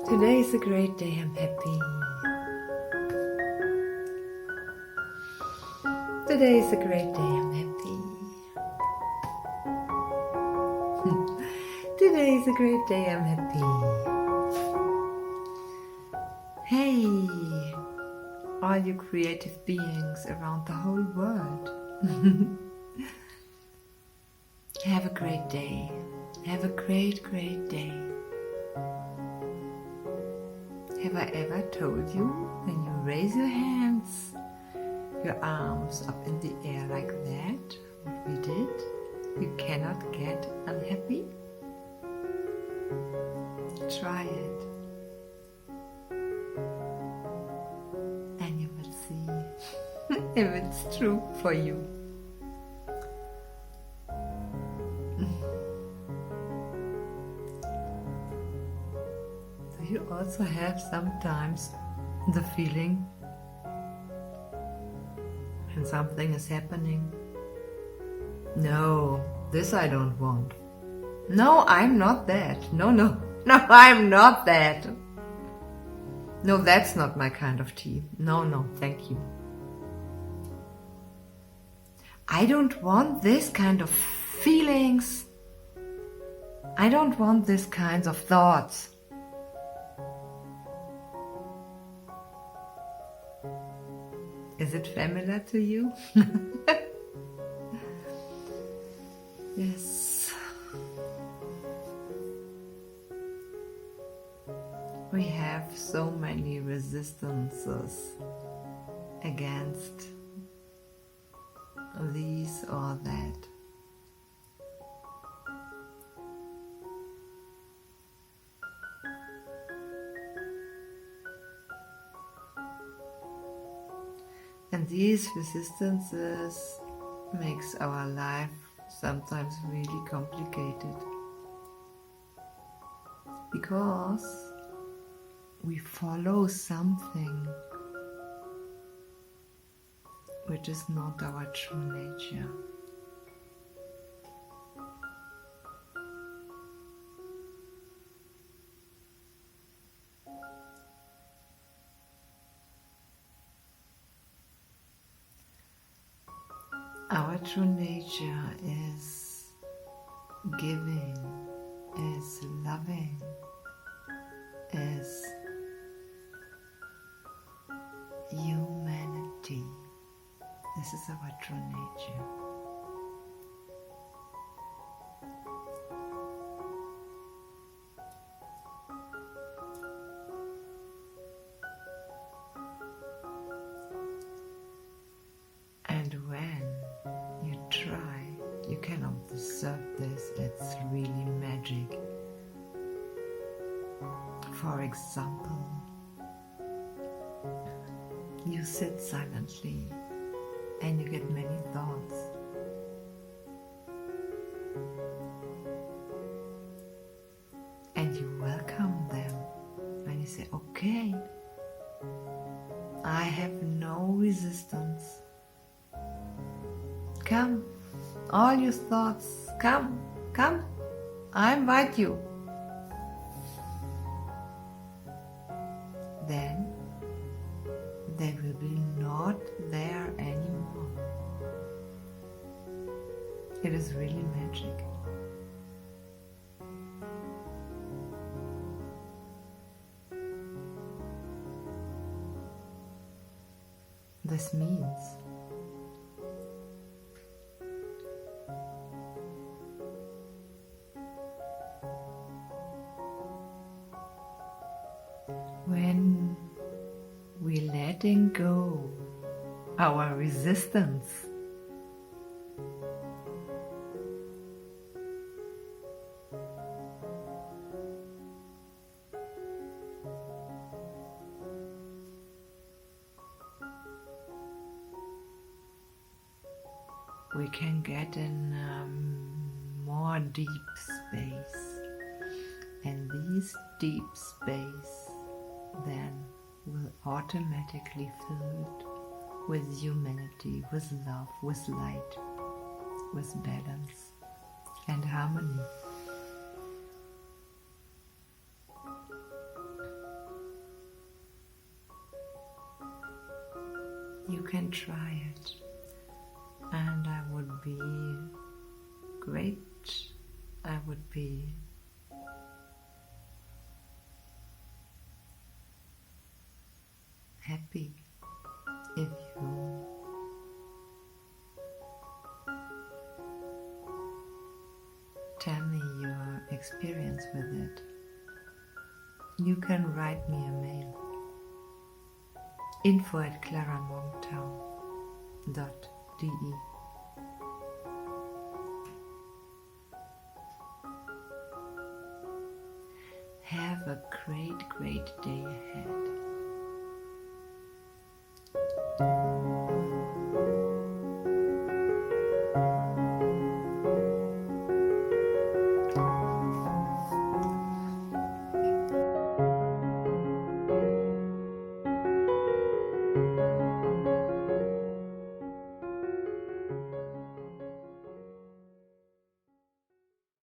Today is a great day, I'm happy. Today is a great day, I'm happy. Today is a great day, I'm happy. Hey, all you creative beings around the whole world. Have a great day. Have a great, great day. Have I ever told you when you raise your hands, your arms up in the air like that, what we did, you cannot get unhappy? Try it. And you will see if it's true for you. Do you also have sometimes the feeling when something is happening? No, this I don't want. No, I'm not that. No, I'm not that. No, that's not my kind of tea. No, thank you. I don't want this kind of feelings. I don't want this kinds of thoughts. Is it familiar to you? Yes. We have so many resistances against this or that. And these resistances makes our life sometimes really complicated, because we follow something which is not our true nature. Our true nature is giving, is loving, is humanity. This is our true nature. And when you try, you can observe this, it's really magic. For example, you sit silently and you get many thoughts. And you welcome them and you say, okay, I have no resistance. Come, all your thoughts, come, I invite you. Then they will be not there anymore. It is really magic. This means when we letting go our resistance, we can get in a more deep space, and this deep space then will automatically filled with humanity, with love, with light, with balance and harmony. can try it. And I would be great. I would be happy if you tell me your experience with it. You can write me a mail. info@claramorgenthau.de. Have a great, great day ahead.